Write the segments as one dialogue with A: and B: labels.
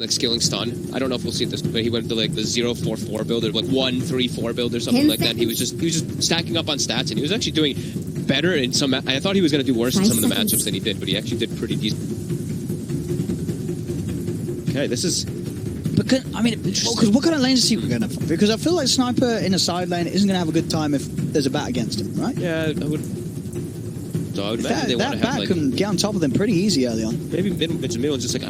A: like skilling stun. I don't know if we'll see this, but he went to like the 0-4-4 build or like 1-3-4 build or something like that. He was just stacking up on stats, and he was actually doing better in some. I thought he was going to do worse in some of the matchups than he did, but he actually did pretty decent. Okay, this is.
B: Because what kind of lanes is he going to? Because I feel like Sniper in a side lane isn't going to have a good time if there's a bat against him, right?
A: Yeah, I would. So I would imagine they want to have
B: bat
A: like.
B: can get on top of them pretty easy early on.
A: Maybe middle and just like.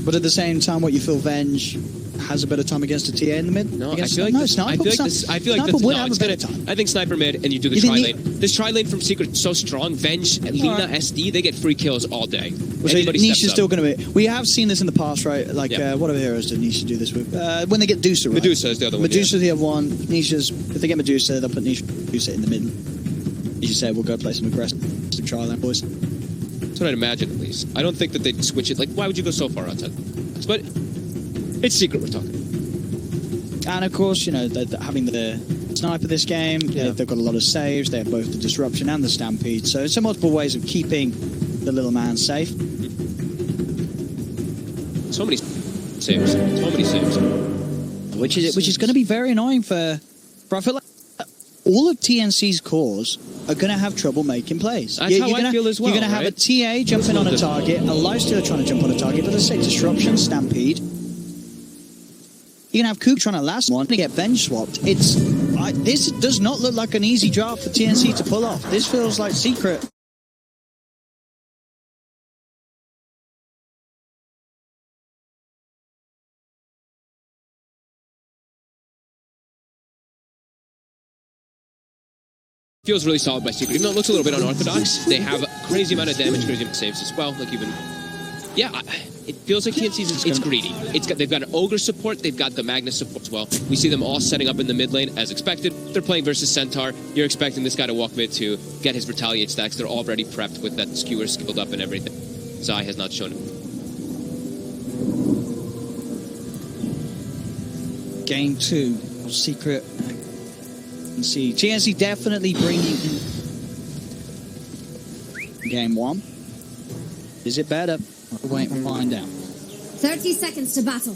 B: But at the same time, what you feel Venge has a better time against a TA in the mid?
A: No, I feel like
B: Sniper would have a better time.
A: I think Sniper mid, and you do the tri-lane. This tri-lane from Secret is so strong. Venge, Lina, SD, they get free kills all day.
B: Niche is still going to be... We have seen this in the past, right? Like, what other heroes did Niche do this with? When they get Medusa, right?
A: Medusa is the other one.
B: Medusa's the other one. Niche's... If they get Medusa, they'll put Medusa in the mid. As you said, we'll go play some aggressive tri-lane, boys.
A: That's what I'd imagine, at least. I don't think that they'd switch it. Like, why would you go so far outside? But it's Secret we're talking.
B: And of course, you know, having the Sniper this game, they've got a lot of saves. They have both the Disruption and the Stampede. So it's multiple ways of keeping the little man safe.
A: So many saves. So many saves.
B: Which is going to be very annoying for I feel like all of TNC's cores are going to have trouble making plays.
A: That's how I feel as well.
B: You're going to have a TA jumping on a target, a Lifestealer trying to jump on a target, but let's say Disruption, Stampede. You're going to have Kook trying to last one to get Venge swapped. This does not look like an easy job for TNC to pull off. This feels like Secret.
A: Feels really solid by Secret. Even though it looks a little bit unorthodox, they have a crazy amount of damage, crazy amount of saves as well. Like even, yeah, it feels like TNC's it's greedy. They've got an Ogre support, they've got the Magnus support as well. We see them all setting up in the mid lane as expected. They're playing versus Centaur. You're expecting this guy to walk mid to get his Retaliate stacks. They're already prepped with that skewer skilled up and everything. Zai has not shown it.
B: Game 2 of Secret. And see, TNC definitely bringing in Game 1. Is it better? We'll wait and find out.
C: 30 seconds to battle.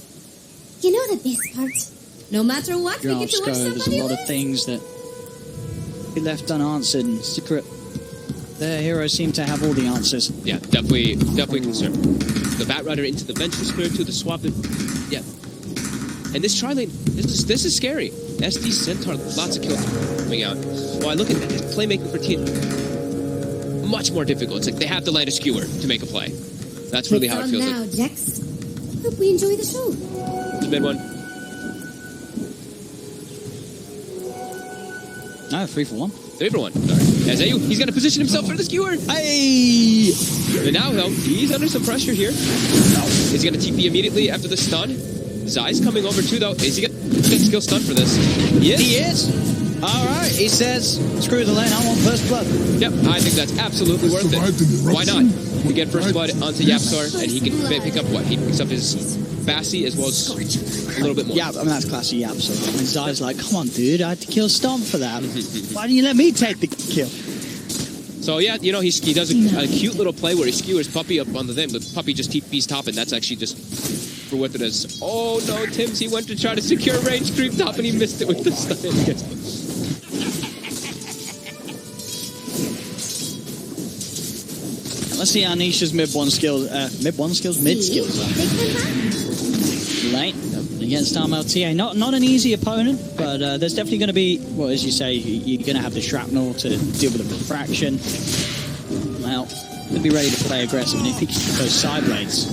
C: You know the best part? No matter what, we get to watch somebody
B: There's a lot of things that be left unanswered, and Secret, their heroes seem to have all the answers.
A: Yeah, definitely concerned. The Batrider into the Venture Spirit to the swap. Yeah. And this tri-lane, this is scary. SD Centaur, lots of kills coming out. Well, I look at this playmaking for TNC, much more difficult. It's like they have to land a skewer to make a play. That's really how it feels
C: now,
A: like.
C: Jax. Hope we enjoy the show.
A: The mid one.
B: No, 3 for 1.
A: 3 for 1. Sorry. As he's got to position himself for the skewer.
B: Hey!
A: And now, though, he's under some pressure here. Is he going to TP immediately after the stun? Zai's coming over too, though. Is he going to get skill stun for this?
B: He is. All right. He says, screw the lane. I want first blood.
A: Yep. I think that's absolutely worth it. Why not? We get first blood onto Yapstar, and he can pick up what? He picks up his Bassi as well as a little bit more.
B: Yeah, I mean, that's classy Yapstar. I mean, Zai's like, come on, dude. I had to kill Stomp for that. Why didn't you let me take the kill?
A: So, yeah, you know, he does a cute little play where he skewers Puppey up on the thing, but Puppey just TP's top, and that's actually just for what it is. Oh, no, Tims, he went to try to secure range creep top, and he missed it with the stun.
B: Let's see how Nisha's mid skills late against Armel TA. Not an easy opponent, but there's definitely going to be, well, as you say, you're going to have the shrapnel to deal with the refraction. Well, he'll be ready to play aggressive, and if he can keep those side blades,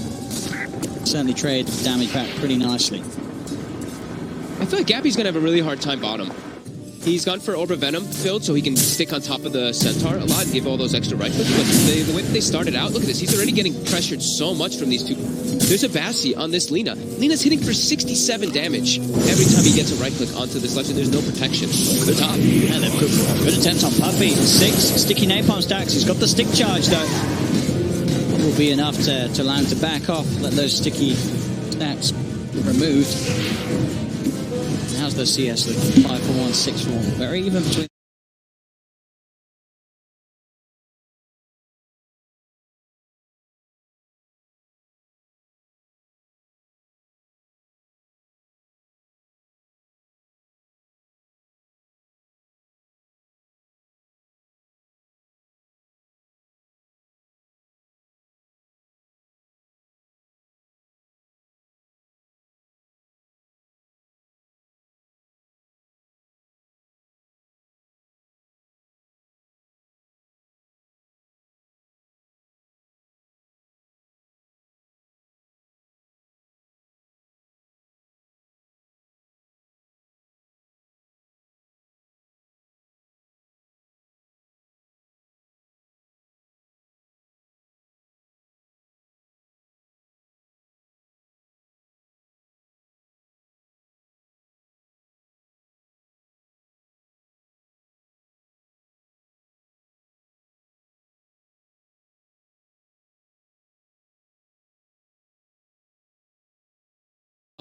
B: certainly trade damage back pretty nicely.
A: I feel like Gabby's going to have a really hard time bottom. He's gone for Orb Venom build so he can stick on top of the Centaur a lot and give all those extra right clicks. But the way that they started out, look at this. He's already getting pressured so much from these two. There's a Bassi on this Lina. Lina's hitting for 67 damage every time he gets a right click onto this left, and there's no protection. They're top.
B: Yeah, they've got good attempts on Puppey. 6 sticky napalm stacks. He's got the stick charge, though. Will be enough to allow him to back off, let those sticky stacks removed. How's the CS looking? 5 for 1, 6 for 1. Very even between.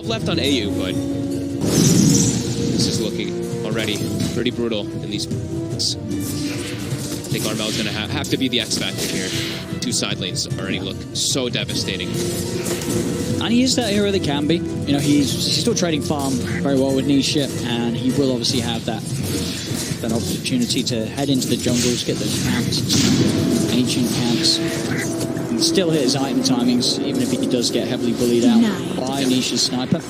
A: left on AU, but this is looking already pretty brutal in these. I think Armel's going to have to be the X factor here. Two side lanes already look so devastating.
B: And he is that hero that can be. You know, he's still trading farm very well with Nisha, and he will obviously have that opportunity to head into the jungles, get those camps, ancient camps, and still hit his item timings, even if he does get heavily bullied out by Nisha's sniper.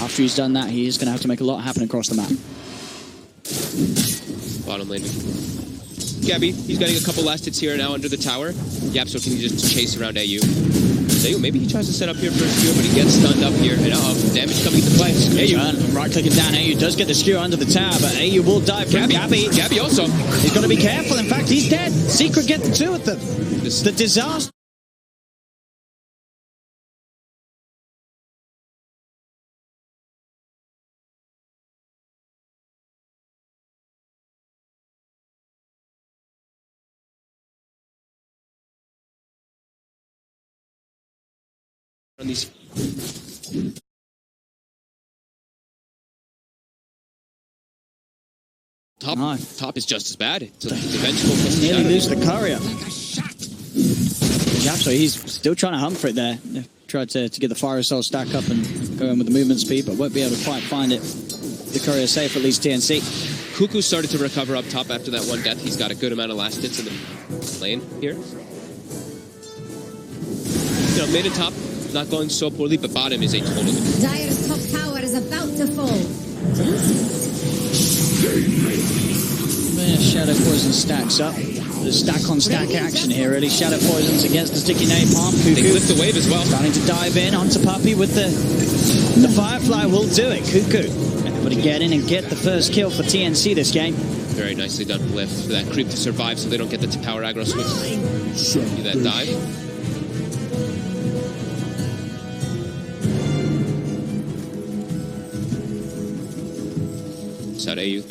B: After he's done that, he is going to have to make a lot happen across the map.
A: Bottom lane. Gabby, he's getting a couple last hits here now under the tower. Yep, so can he just chase around AU? Maybe he tries to set up here for a skewer, but he gets stunned up here. And damage coming into play. AU.
B: Right-clicking down, AU does get the skewer under the tower, but AU will die from Gabby.
A: Gabby also.
B: He's got to be careful. In fact, he's dead. Secret get the two of them. The disaster.
A: On these. Top is just as bad. It's vengeful.
B: Nearly lose the courier. Yeah, so he's still trying to hunt for it there. Tried to get the fire soul stack up and go in with the movement speed, but won't be able to quite find it. The courier safe, at least TNC.
A: Cuckoo started to recover up top after that one death. He's got a good amount of last hits in the lane here. You know, mid and top not going so poorly, but bottom is a total.
C: Dire's top tower is about to fall.
B: Shadow Poison stacks up. There's stack on stack action here, really. Shadow Poisons against the sticky napalm. Cuckoo.
A: They lift the wave as well.
B: Starting to dive in onto Puppy with the Firefly will do it. Cuckoo able to get in and get the first kill for TNC this game.
A: Very nicely done, Lift, for that creep to survive so they don't get the tower aggro switch. See that dive. Out AU.
B: At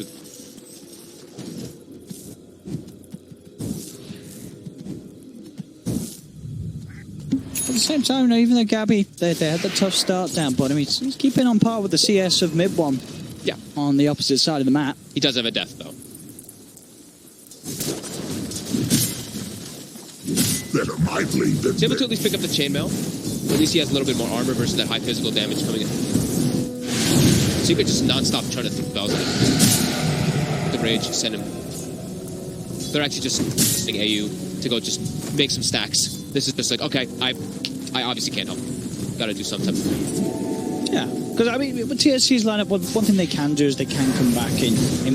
B: the same time, even though Gabby, they had the tough start down bottom, he's keeping on par with the CS of mid one.
A: Yeah.
B: On the opposite side of the map.
A: He does have a death, though.
D: Better my blade than
A: he's able to at least pick up the chainmail. At least he has a little bit more armor versus that high physical damage coming in. Secret just non-stop trying to throw bells at him. The rage, send him. They're actually just sending AU to go just make some stacks. This is just like, okay, I obviously can't help. Gotta do something.
B: Yeah, because I mean, with TSC's lineup, one thing they can do is they can come back in the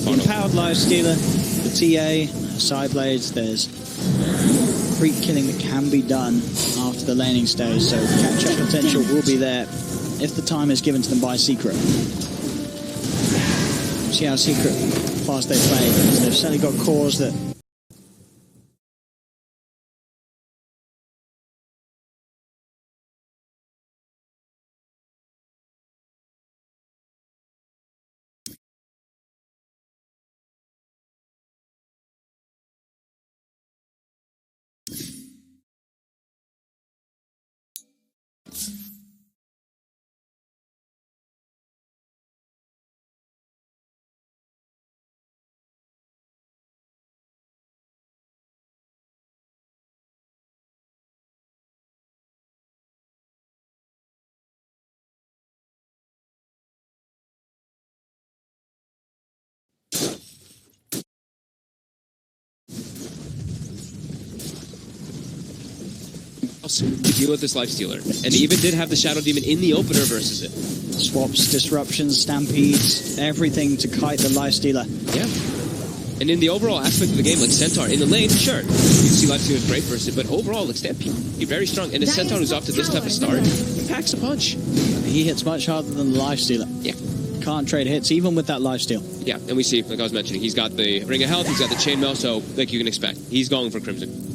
B: empowered lifestealer, the TA, side blades. There's creep killing that can be done after the laning stage, so catch-up potential will be there if the time is given to them by Secret. See how Secret fast they play. So they've certainly got cores that
A: to deal with this lifestealer. And he even did have the Shadow Demon in the opener versus it.
B: Swaps, disruptions, stampedes, everything to kite the lifestealer.
A: Yeah. And in the overall aspect of the game, like Centaur, in the lane, sure, you see lifestealer is great versus it, but overall, like Stampede, he's very strong. And a Centaur who's off to this type of start, he packs a punch.
B: He hits much harder than the lifestealer.
A: Yeah.
B: Can't trade hits, even with that lifesteal.
A: Yeah, and we see, like I was mentioning, he's got the Ring of Health, he's got the Chainmail, so like you can expect, he's going for Crimson.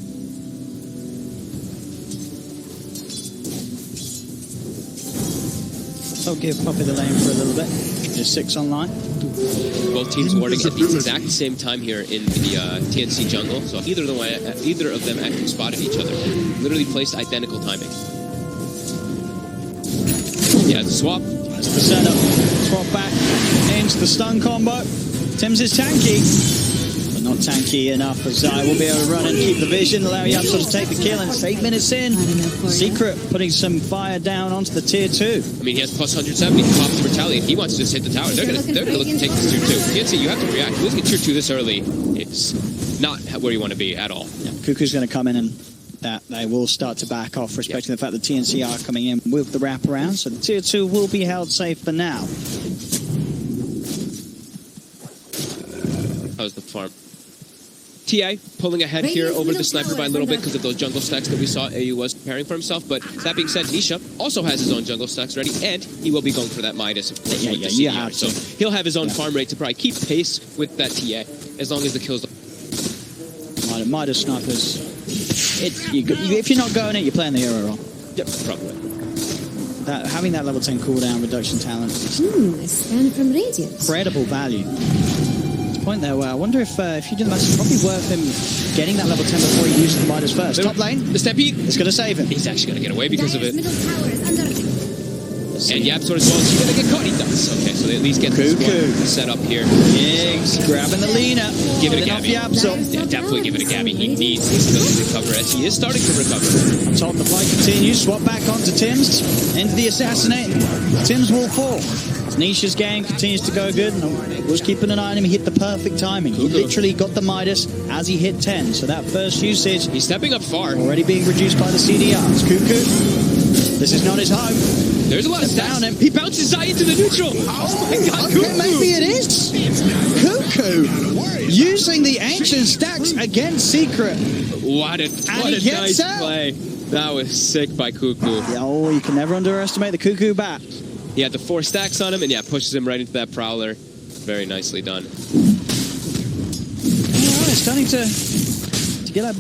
B: I'll give Puppy the lane for a little bit. Just 6 online.
A: Both teams warding at the exact same time here in the TNC jungle, so either of them actually spotted each other. Literally placed identical timing. has a swap.
B: That's the setup. Swap back into the stun combo. Tims is tanky, but not tanky enough as Zai will be able to run and keep the vision, allow Yapso to take the kill, and it's 8 minutes in. Secret putting some fire down onto the tier 2.
A: I mean, he has plus 170, pop to retaliate. He wants to just hit the tower. They're gonna look to take this tier 2. TNC, you have to react. Losing a tier 2 this early is not where you want to be at all.
B: Yeah, Cuckoo's going to come in and that they will start to back off, respecting the fact that TNC are coming in with the wraparound, so the tier 2 will be held safe for now.
A: How's the farm? Ti pulling ahead here over the sniper by a little bit because of those jungle stacks that we saw AU was preparing for himself. But that being said, Nisha also has his own jungle stacks ready, and he will be going for that Midas.
B: Yeah,
A: so he'll have his own farm rate to probably keep pace with that TA as long as the kills.
B: Midas snipers. If you're not going it, you're playing the hero wrong.
A: Yep, probably.
B: Having that level 10 cooldown reduction talent is
C: a scan from Radiant.
B: Incredible value. Point there where I wonder if you do the math, it's probably worth him getting that level 10 before he uses the Midas first. Top lane,
A: the Stampede
B: is going to save him.
A: He's actually going to get away because of it.
C: Middle tower is under attack.
A: And Yapsor as well. Is he going to get caught? He does. Okay, so they at least get this one set up here.
B: Giggs grabbing the Lina.
A: Give it a Gabby.
B: Yeah,
A: definitely give it a Gabby. He needs his ability to recover as he is starting to recover.
B: Top, the fight continues. Swap back onto Tims. Into the assassinate. Tims will fall. Nisha's game continues to go good. Was keeping an eye on him. He hit the perfect timing. He literally got the Midas as he hit 10. So that first usage,
A: he's stepping up far.
B: Already being reduced by the CDRs. Cuckoo. This is not his home.
A: There's a lot of down him. He bounces Zai into the neutral. Oh my god,
B: okay, maybe it is. Cuckoo using the ancient stacks against Secret.
A: What a nice play. That was sick by Cuckoo.
B: Oh, you can never underestimate the Cuckoo bat.
A: He had the 4 stacks on him, and pushes him right into that Prowler. Very nicely done.
B: Alright, starting to get a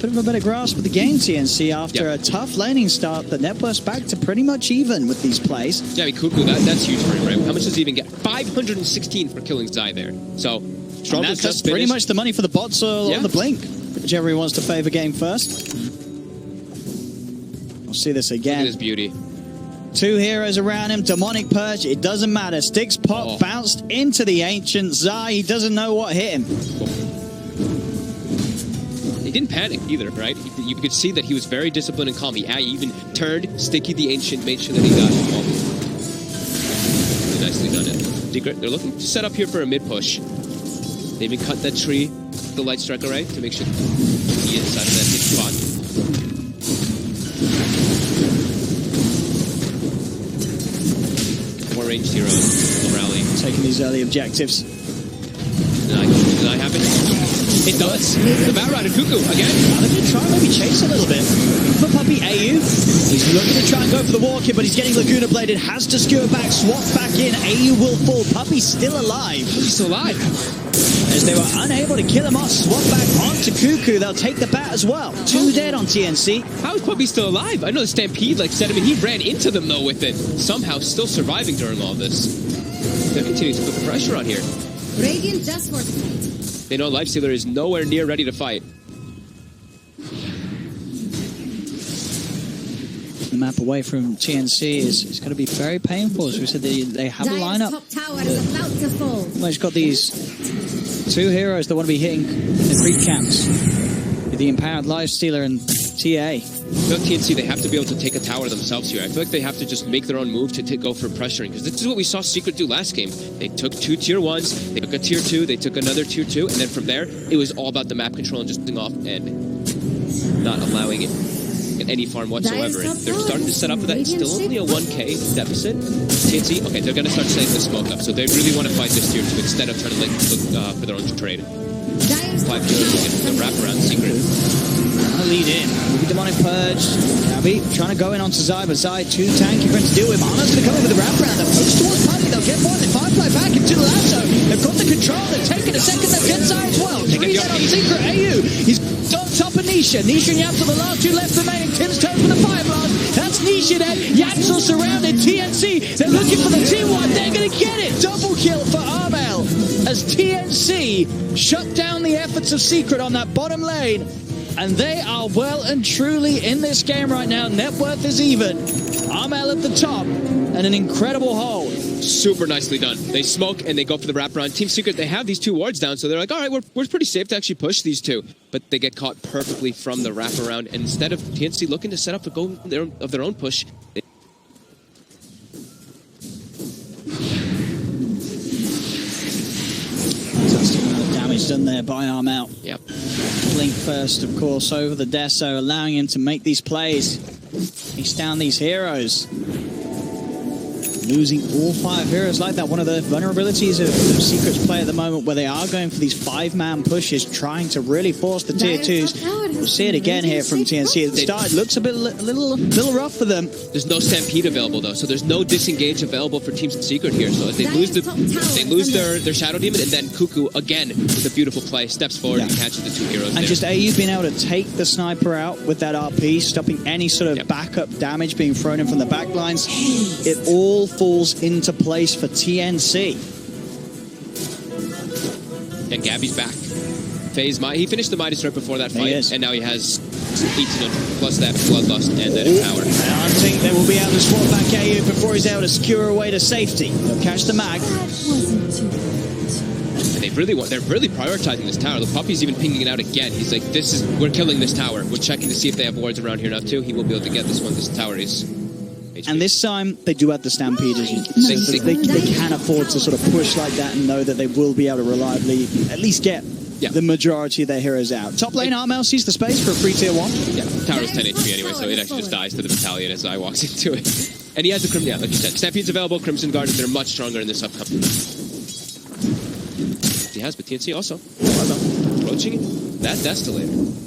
B: bit of a better grasp of the game, TNC, after a tough laning start. The network's back to pretty much even with these plays.
A: Yeah, I mean, Cuckoo, that's huge for him, right? How much does he even get? 516 for killing Zai there. So, strong.
B: That's pretty much the money for the bots or the Blink, whichever he wants to favor game first. We'll see this again.
A: Look at his beauty.
B: 2 heroes around him, demonic purge, it doesn't matter. Sticks pop, bounced into the ancient Zai. He doesn't know what hit him.
A: He didn't panic either, right? You could see that he was very disciplined and calm. He even turned Sticky the Ancient, made sure that he got him. Really nicely done it. Secret, they're looking to set up here for a mid push. They even cut that tree, the light strike array, to make sure he inside of that hit spot. More ranged heroes will rally.
B: Taking these early objectives.
A: Did I happen? It does. The Bat Rider Cuckoo again.
B: They're going to try and maybe chase a little bit. For Puppey AU, he's looking to try and go for the walk here, but he's getting Laguna Bladed. Has to skewer back, swap back in. AU will fall. Puppey's still alive.
A: He's still alive.
B: As they were unable to kill him off, swap back onto Cuckoo. They'll take the bat as well. 2 dead on TNC.
A: How is Puppey still alive? I know the Stampede set him, and he ran into them though with it. Somehow still surviving during all this. They're continuing to put the pressure on here.
C: Radiant just fortified.
A: They know Lifestealer is nowhere near ready to fight.
B: The map away from TNC is going to be very painful. As we said, they have a lineup.
C: Top tower is about to fall.
B: Well, he's got these 2 heroes that want to be hitting the creep camps. With the Empowered Lifestealer and TA.
A: Look, TNC, they have to be able to take a tower themselves here. I feel like they have to just make their own move to go for pressuring, because this is what we saw Secret do last game. They took 2 tier 1s, they took a tier 2, they took another tier 2, and then from there, it was all about the map control and just off and not allowing it any farm whatsoever. And they're starting to set up for that. It's still only a 1k deficit. TNC, okay, they're going to start setting the smoke up, so they really want to fight this tier 2 instead of trying to look for their own trade. 5 heroes to get the wraparound Secret.
B: Lead in with the demonic purge. Gabby trying to go in onto Zai, but Zai too tanky for him to deal with. Arna's going to come in with the wraparound. They'll push towards Puppey. They'll get more. They firefly back into the lasso. They've got the control. They've taken a second. They'll get Zai as well. 3 dead on Secret AU. He's on top of Nisha. Nisha and Yapso, the last 2 left remaining. Tim's turn for the fire blast. That's Nisha dead. Yapso surrounded. TNC. They're looking for the T1. They're going to get it. Double kill for Armel as TNC shut down the efforts of Secret on that bottom lane. And they are well and truly in this game right now. Net worth is even. Armel at the top. and an incredible hold.
A: Super nicely done. They smoke and they go for the wraparound. Team Secret, they have these two wards down, so they're like, all right, we're pretty safe to actually push these two. But they get caught perfectly from the wraparound, and instead of TNC looking to set up a go of their own push,
B: fantastic amount of damage done there by Armel.
A: Yep.
B: Blink first, of course, over the Deso, allowing him to make these plays. He's down these heroes. Losing all 5 heroes like that. One of the vulnerabilities of Secret's play at the moment, where they are going for these 5-man pushes, trying to really force the tier 2s. We'll see it again here from TNC. At the start, it looks a little rough for them.
A: There's no Stampede available, though, so there's no disengage available for Team Secret here. So if they lose their Shadow Demon, and then Cuckoo, again, with a beautiful play, steps forward and catches the 2 heroes
B: And
A: there.
B: just AU's been able to take the sniper out with that RP, stopping any sort of backup damage being thrown in from the back lines. It all falls into place for TNC.
A: And Gabby's back. He finished the Midas right before that fight, and now he has 1800 plus that Bloodlust and that Empower.
B: I think they will be able to swap back AU before he's able to secure a way to safety. They'll catch the mag.
A: And they're really prioritizing this tower. The Puppy's even pinging it out again. He's like, we're killing this tower. We're checking to see if they have wards around here now too. He will be able to get this one. This tower is HP.
B: And this time, they do have the Stampede, as you can see. They can afford to sort of push like that and know that they will be able to reliably at least get the majority of their heroes out. Top lane, Armel sees the space for a free tier 1.
A: Yeah, tower's 10 HP anyway, so it actually just dies to the battalion as I walks into it. And he has the Crimson, like you said. Stampede's available, Crimson Guard, they're much stronger in this upcoming. He has, but TNC also. Approaching that Destillator.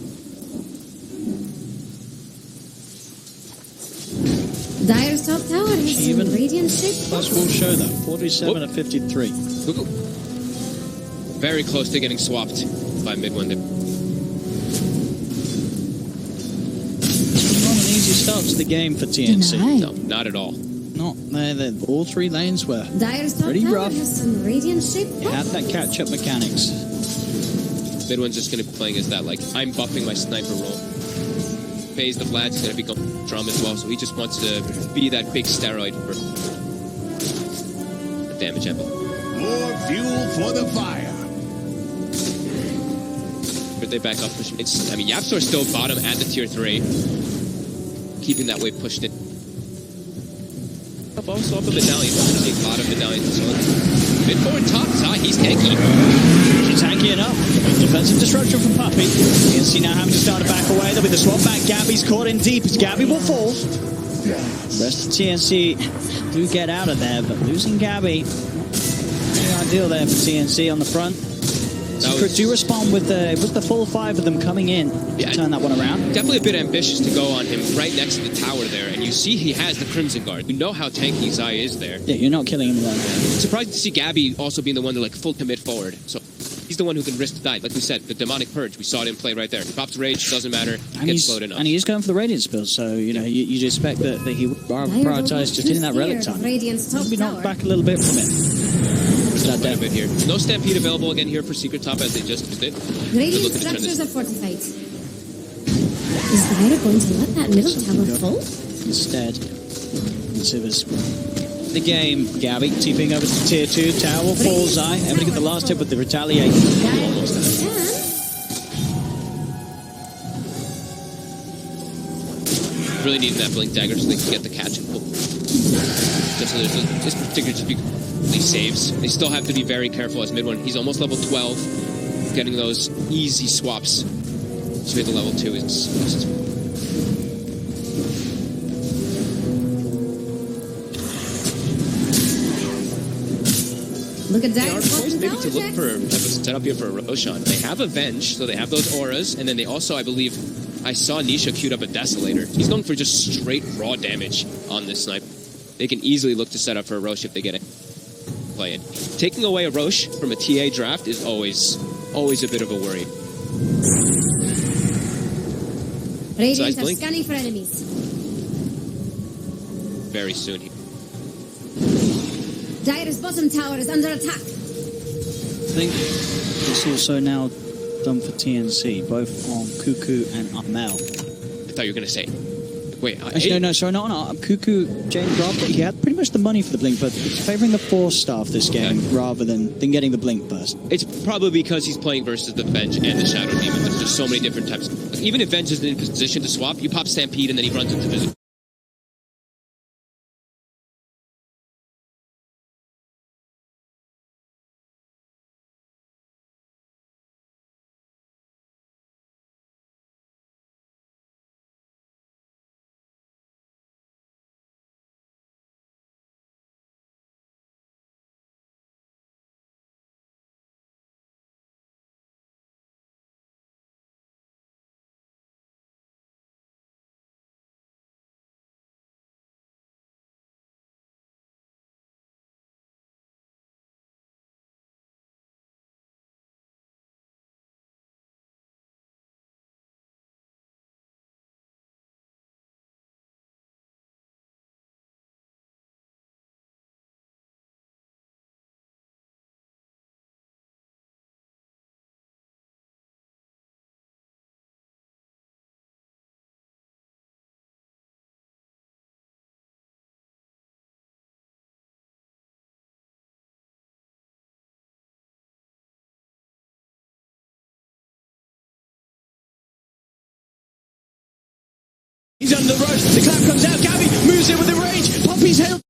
C: Dire's top tower has some radiant shape.
B: Plus, we'll show that. 47 at 53.
A: Cuckoo. Very close to getting swapped by mid-1.
B: Not an easy start to the game for TNC.
A: No, not at all.
B: Not there. All 3 lanes were
C: pretty
B: rough.
C: Has some radiant shape.
B: It had that catch-up mechanics.
A: Mid-1's just going to be playing as that, like, I'm buffing my sniper role. Phase the Vlad's going to be going drum as well, so he just wants to be that big steroid for the damage emblem.
D: More fuel for the fire.
A: But they back up. I mean, Yapstor's still bottom at the tier 3. Keeping that wave pushed in. Also up a medallion. We're seeing a lot of medallions. Mid forward top. He's tanky.
B: He's tanky enough. Defensive disruption from Puppy. TNC now having to start to back away. There'll be the swap back. Gabby's caught in deep. Gabby will fall. The rest of TNC do get out of there, but losing Gabby, not really ideal there for TNC on the front. Secret do respond with the full 5 of them coming in to turn that one around.
A: Definitely a bit ambitious to go on him right next to the tower there, and you see he has the Crimson Guard. You know how tanky Zai is there.
B: Yeah, you're not killing him alone.
A: Surprised to see Gabby also being the one to like full commit forward. So he's the one who can risk to die. Like we said, the Demonic Purge, we saw it in play right there. He pops Rage, doesn't matter, gets slowed enough.
B: And he is going for the Radiance build, so you'd expect that he would prioritize just hitting that relic time. Maybe knock back a little bit from it.
A: A bit here. No Stampede available again here for Secret Top as they just did.
C: Radiant structures are fortified. Is Dire going to let that middle tower fall?
B: Instead, considers the game. Gabby TPing over to tier 2. Tower will fall. Zai able to get the last hit with the retaliate. Almost
A: really needing that Blink Dagger so they can get the catch and pull. Just so there's this particular just these saves. They still have to be very careful as mid-1. He's almost level 12. Getting those easy swaps to hit the level 2 is
C: look at that.
A: Maybe to look for a setup here for a Roshan. They have Avenge, so they have those auras, and then they also, I believe, I saw Nisha queued up a Desolator. He's going for just straight raw damage on this snipe. They can easily look to set up for a Rosh if they get it. Play it. Taking away a Rosh from a TA draft is always a bit of a worry.
C: Radiant are scanning for enemies.
A: Very soon.
C: Dire's bottom tower is under attack.
B: I think it's also now done for TNC, both on Cuckoo and Armel.
A: I thought you were going to say Wait,
B: actually, no, sorry, not on Cuckoo, James Rob. He had pretty much the money for the Blink, but he's favoring the Force Staff this game rather than getting the Blink burst.
A: It's probably because he's playing versus the Venge and the Shadow Demon. There's just so many different types. Even if Venge isn't in position to swap, you pop Stampede and then he runs into Visit.
B: He's under the rush. The clap comes out. Gabby moves in with the rage. Poppy's held.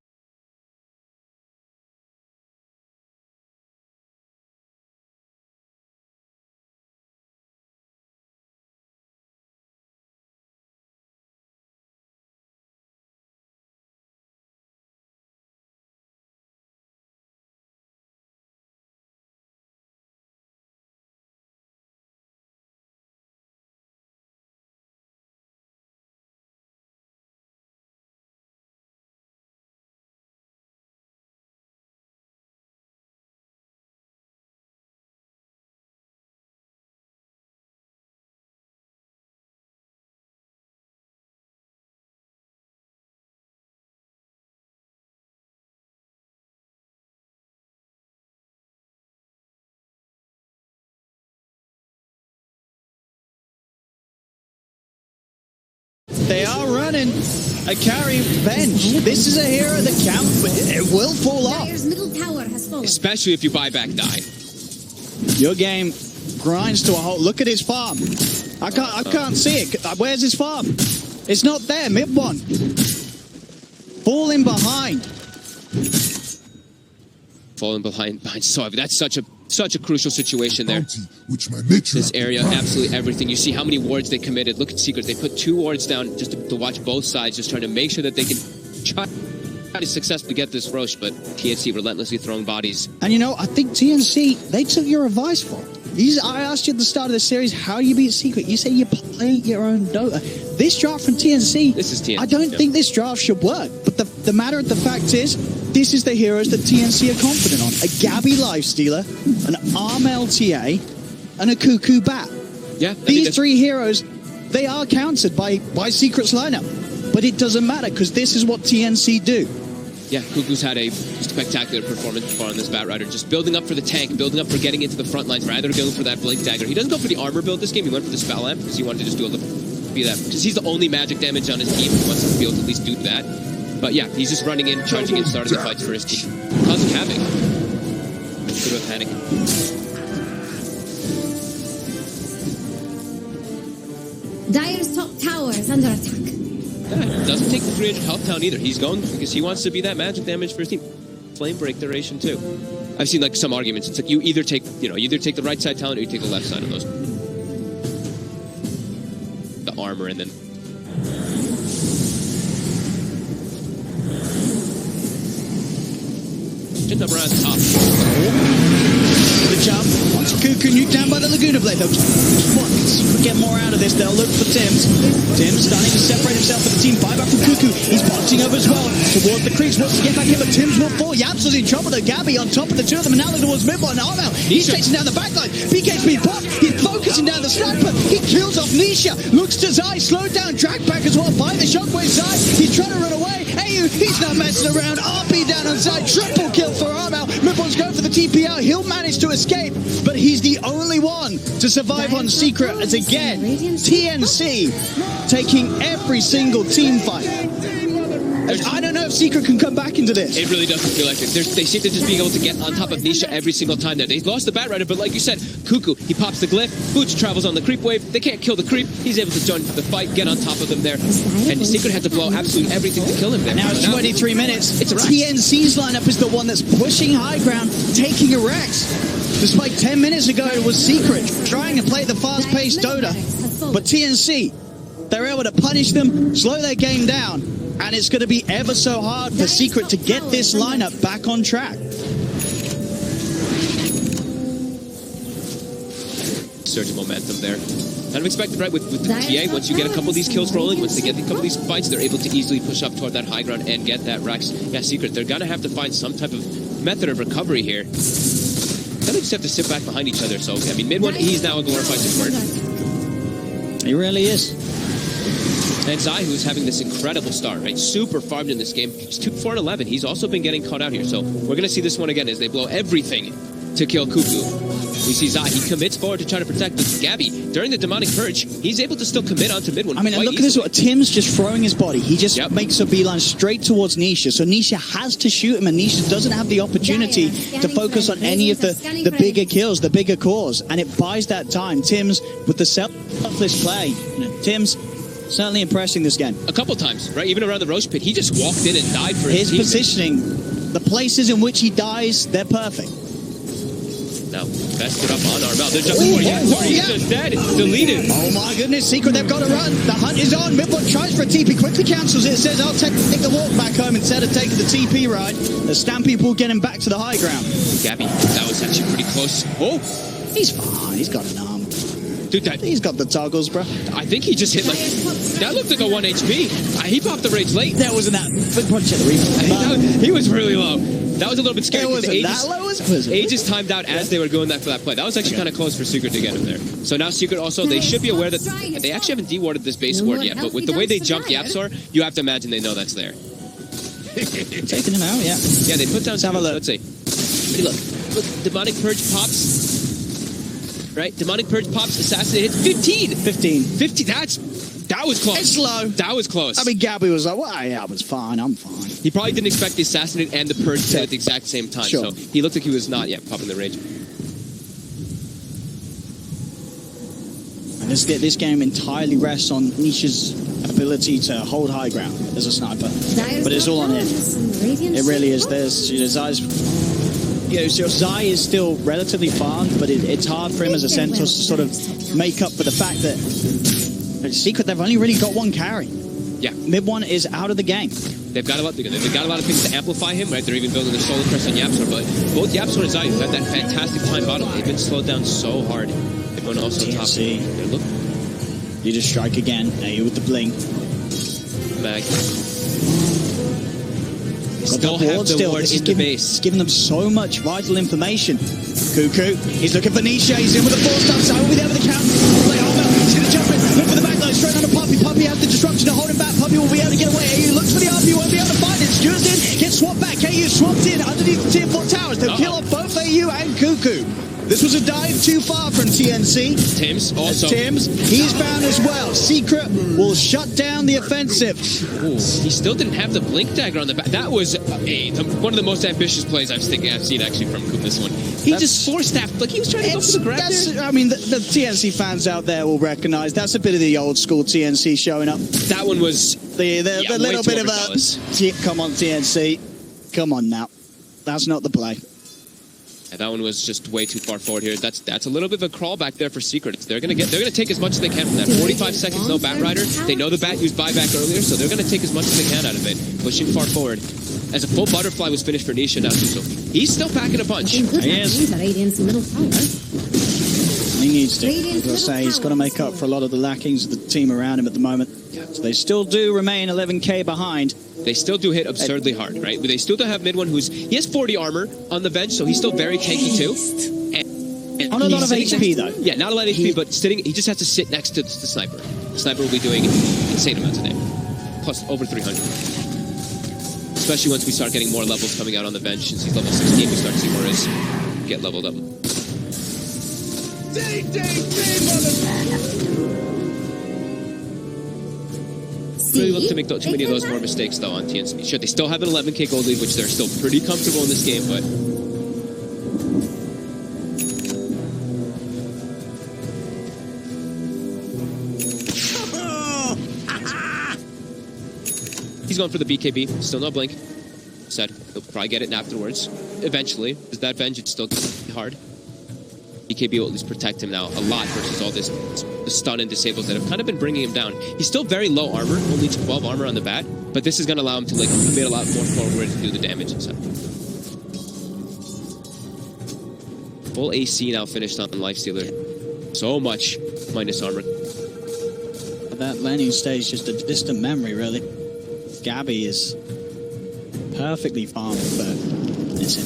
B: They are running a carry bench. This is a hero that can, it will fall off.
C: Dire's middle tower has fallen.
A: Especially if you buy back Die.
B: Your game grinds to a halt. Look at his farm. I can't see it. Where's his farm? It's not there. Mid one. Falling behind.
A: Falling behind so that's such a crucial situation there.
D: Which my nature
A: This area, absolutely everything. You see how many wards they committed. Look at Secret. They put 2 wards down just to watch both sides, just trying to make sure that they can try to successfully get this Roche, but TNC relentlessly throwing bodies.
B: And you know, I think TNC, they took your advice for it. I asked you at the start of the series, how do you beat Secret? You say you play your own Dota. This draft from TNC,
A: this is TNC.
B: I don't think this draft should work. But the matter of the fact is, this is the heroes that TNC are confident on. A Gabby Lifestealer, an Arm LTA, and a Cuckoo Bat.
A: Yeah,
B: These 3 heroes, they are countered by Secret's lineup. But it doesn't matter, because this is what TNC do.
A: Yeah, Cuckoo's had a spectacular performance far on this Batrider. Just building up for the tank, building up for getting into the front lines, rather than going for that Blink Dagger. He doesn't go for the armor build this game. He went for the Spell Amp because he wanted to just do a little be that. Because he's the only magic damage on his team. He wants to be able to at least do that. But yeah, he's just running in, charging in, starting the fights for his team. Causing havoc. Good with panic.
C: Dire's top tower is under attack.
A: Yeah, doesn't take the 300 health down either. He's going because he wants to be that magic damage for his team. Flame break duration too. I've seen like some arguments. It's like you either take the right side talent or you take the left side of those. The armor and then. End up around the top.
B: The jump. Once Cuckoo nuked down by the Laguna Blade. They'll get more out of this. They'll look for Tim's. Tim's starting to separate himself from the team. Buyback from Cuckoo. He's boxing over as well towards the creeps. Wants to get back in, but Tim's will fall. Yabs in trouble though. Gabby on top of the 2 of them. And now look towards Midboy and Armel. He's chasing down the backline. BK's being popped. He's focusing down the sniper. He kills off Nisha. Looks to Zai. Slowed down. Drag back as well by the shockwave Zai. He's trying to run away. AU, he's not messing around. RP down on Zai. Triple kill for Armel. Midboy's going for the TP out, he'll manage to escape, but he's the only one to survive on Secret as again, TNC taking every single team fight. I don't know if Secret can come back into this.
A: It really doesn't feel like it. They seem to just being able to get on top of Nisha every single time there. They lost the Batrider, but like you said, Cuckoo, he pops the glyph, Boots travels on the creep wave, they can't kill the creep, he's able to join the fight, get on top of them there, and Secret had to blow absolutely everything to kill him there.
B: Now it's 23 minutes.
A: It's a Rex.
B: TNC's lineup is the one that's pushing high ground, taking a Rex. Despite 10 minutes ago, it was Secret trying to play the fast-paced Dota, but TNC, they're able to punish them, slow their game down, and it's going to be ever so hard for Secret to get this lineup back on track.
A: Surge of momentum there. Kind of expected, right, with the TA, once you get a couple of these kills rolling, once they get a couple of these fights, they're able to easily push up toward that high ground and get that Rex. Yeah, Secret, they're going to have to find some type of method of recovery here. Then they just have to sit back behind each other. So, I mean, mid one, he's now a glorified support.
B: He really is.
A: And Zai, who's having this incredible start, right? Super farmed in this game. He's 2-4-11. He's also been getting caught out here. So we're going to see this one again as they blow everything to kill Cuckoo. We see Zai, he commits forward to try to protect this Gabby. During the demonic purge, he's able to still commit onto mid one.
B: I mean, and look at this, Tim's just throwing his body. He just makes a beeline straight towards Nisha. So Nisha has to shoot him, and Nisha doesn't have the opportunity to focus on any of the bigger kills, the bigger cores. And it buys that time. Tim's, with the selfless play, Tim's certainly impressing this game.
A: A couple times, right? Even around the Roche pit, he just walked in and died for
B: his
A: team.
B: positioning. The places in which he dies, they're perfect.
A: Now, vested up on Armel. They're jumping for you. He's just dead. Deleted.
B: Oh my goodness, Secret, they've got to run. The hunt is on. Midwood tries for a TP, quickly cancels it. Says, I'll take the walk back home instead of taking the TP ride. The Stampede will get him back to the high ground.
A: Gabby, that was actually pretty close. Oh!
B: He's fine. He's got an arm.
A: Dude,
B: he's got the toggles, bro.
A: I think he just hit like... That looked like a 1 HP. He popped the rage late.
B: That wasn't that. Probably check the replay.
A: He was really low. That was a little bit scary.
B: It wasn't that low, was it?
A: Aegis timed out as they were going for that play. That was actually kind of close for Secret to get him there. So now Secret also, they should be aware that they actually haven't dewarded this base ward yet, but with the way they jumped Yapsor, you have to imagine they know that's there.
B: Taking him out, yeah.
A: Yeah, they put down...
B: Let's have a look.
A: Let's see. Hey, look, Demonic Purge pops. Right? Demonic Purge pops, Assassinate hits 15! 15. That was close.
B: It's low.
A: That was close.
B: I mean, Gabby was like, well, yeah, I was fine. I'm fine.
A: He probably didn't expect the Assassinate and the Purge to hit at the exact same time.
B: Sure.
A: So he looked like he was not yet popping the rage.
B: And this game entirely rests on Nisha's ability to hold high ground as a sniper. But it's all on him. It really is. There's, Zai's... so Zai is still relatively farmed, but it's hard for him as a Sentinel to sort of make up for the fact that Secret, they've only really got one carry.
A: Yeah.
B: Mid one is out of the game.
A: They've got a lot of things to amplify him, right? They're even building a solo crest on Yapsor, but both Yapsor and Zai have had that fantastic time bottom. They've been slowed down so hard. Everyone also top. Look.
B: You just strike again. Now you with the bling.
A: Mag. Still have the ward in the base.
B: He's giving them so much vital information. Cuckoo, he's looking for Nisha. He's in with a 4-star. Zai will be there with the count. Play Armel. He's going to jump in. Look for the backline. Straight on to Puppy. Puppy has the disruption to hold him back. Puppy will be able to get away. AU looks for the RP. Won't be able to find it. Stewart's in. Gets swapped back. AU swapped in underneath the tier 4 towers. They'll kill off both AU and Cuckoo. This was a dive too far from TNC.
A: Tim's also.
B: He's found as well. Secret will shut down the offensive.
A: Ooh, he still didn't have the blink dagger on the back. That was one of the most ambitious plays I've seen actually from this one. He just force-staffed, like he was trying to go for the grab there.
B: I mean, the TNC fans out there will recognize that's a bit of the old school TNC showing up.
A: That one was
B: the little bit of a... Come on, TNC. Come on now. That's not the play.
A: That one was just way too far forward here. That's a little bit of a crawl back there for Secret. They're gonna take as much as they can from that. 45 seconds, no Bat Rider. They know the Bat used buyback earlier, so they're gonna take as much as they can out of it. Pushing far forward. As a full butterfly was finished for Nisha now too, so he's still packing a punch.
B: He needs to. As I say, he's got to make up for a lot of the lackings of the team around him at the moment. So they still do remain 11k behind.
A: They still do hit absurdly hard, right? But they still do have mid one he has 40 armor on the bench, so he's still very tanky too. And
B: on a lot of HP though.
A: Yeah, not a lot of HP, but he just has to sit next to the sniper. The sniper will be doing insane amounts of damage. Plus over 300. Especially once we start getting more levels coming out on the bench. Since he's level 16, we start to see more is. get leveled up. Really look to make too many of those more mistakes, though, on TNC. Sure, they still have an 11k gold lead, which they're still pretty comfortable in this game, but... He's going for the BKB. Still no blink. Said he'll probably get it afterwards. Eventually. Is that vengeance still hard? BKB will at least protect him now a lot versus all this the stun and disables that have kind of been bringing him down. He's still very low armor, only 12 armor on the bat, but this is going to allow him to like commit a lot more forward to do the damage. So. Full AC now finished on Lifestealer. So much minus armor.
B: That landing stage is just a distant memory, really. Gabby is perfectly farmed, but it's him.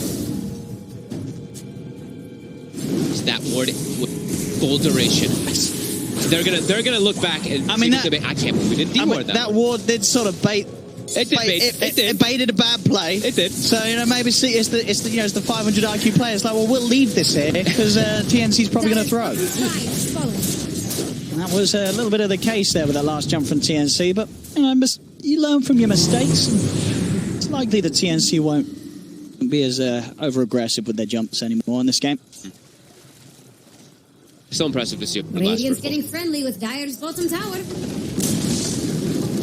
A: That ward gold duration. They're gonna look back and I can't believe we didn't de-ward that.
B: That ward did sort of bait. It baited a bad play.
A: It did.
B: So maybe it's the 500 IQ player. It's like, well, we'll leave this here because TNC's probably going to throw. That was a little bit of the case there with that last jump from TNC, but you learn from your mistakes. And it's likely that TNC won't be as over-aggressive with their jumps anymore in this game.
A: So impressive to see.
C: Radiant's getting friendly with Dire's bottom tower.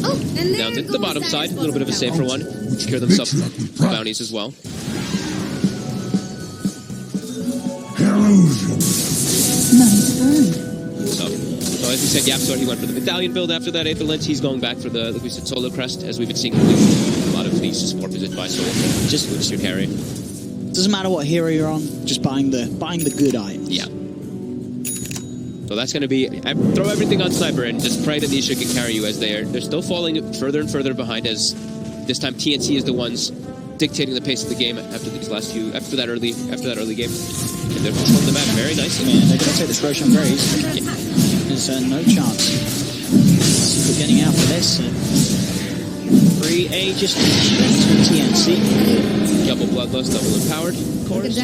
C: Oh, and there
A: down to the bottom side, a little bit of a
C: tower.
A: safer one. Secure themselves bounties as well. So as we said, Yapsor, he went for the medallion build after that Aetherlent. He's going back for the, like we said, solo crest, as we've been seeing a lot of these support positioned by solo. Just your carry.
B: Doesn't matter what hero you're on, just buying the good items.
A: Yeah. So that's going to be, throw everything on Sniper and just pray that Nisha can carry you as they're still falling further and further behind, as this time TNC is the ones dictating the pace of the game after these last few, after that early game. And they're controlling the map very nicely.
B: Man, they're going to take this Roshan very easily. There's no chance. We're getting out for this. 3 Aegis to TNC.
A: Double Bloodlust, double Empowered, of course.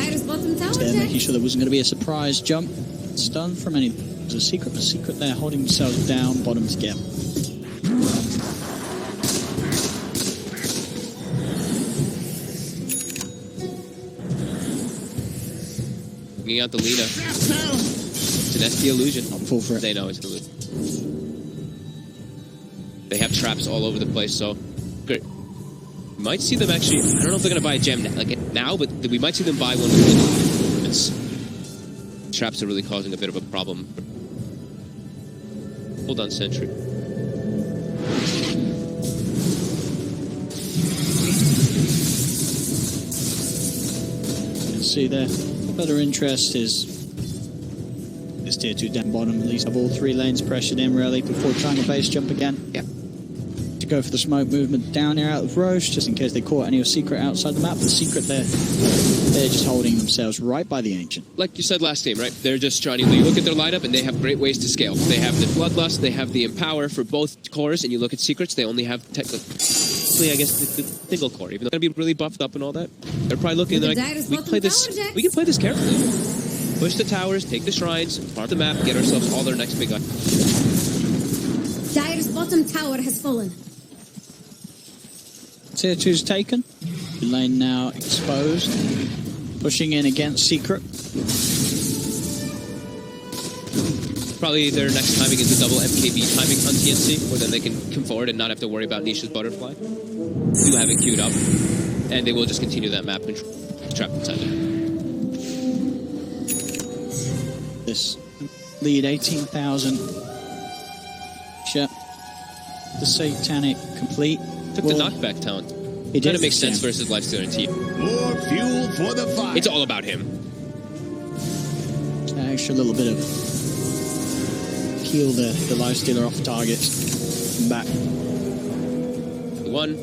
B: They're making sure there wasn't going to be a surprise jump. Stun from any. There's a secret there, holding themselves down, bottom to get.
A: Bringing out the Lina. It's an SD illusion.
B: Not full for it.
A: They know it's an illusion. They have traps all over the place, so great. We might see them actually. I don't know if they're going to buy a gem now, but we might see them buy one with movements. Traps are really causing a bit of a problem. Hold on, Sentry.
B: You can see there, the better interest is this tier 2 down bottom. At least have all 3 lanes pressured in really before trying a base jump again.
A: Yeah.
B: To go for the smoke movement down here out of Roche, just in case they caught any of Secret outside the map. The Secret there, they're just holding themselves right by the Ancient.
A: Like you said last game, right? They're just trying to, you look at their lineup and they have great ways to scale. They have the Bloodlust, they have the Empower for both cores, and you look at Secrets, they only have technically, I guess, the single core. Even though they're going to be really buffed up and all that, they're probably looking like, we can play this carefully. Push the towers, take the shrines, farm the map, get ourselves all their next big gun.
C: Dire's bottom tower has fallen.
B: Tier 2's taken. The lane now exposed. Pushing in against Secret.
A: Probably their next timing is a double MKB timing on TNC, where then they can come forward and not have to worry about Nisha's butterfly. Do have it queued up, and they will just continue that map and trap inside it.
B: This lead 18,000. Sure. The Satanic complete.
A: Took the knockback talent.
B: It
A: kind of makes sense versus Lifestealer and T.
D: More fuel for the fire.
A: It's all about him.
B: An extra little bit of peel the Lifestealer off target. Back.
A: One.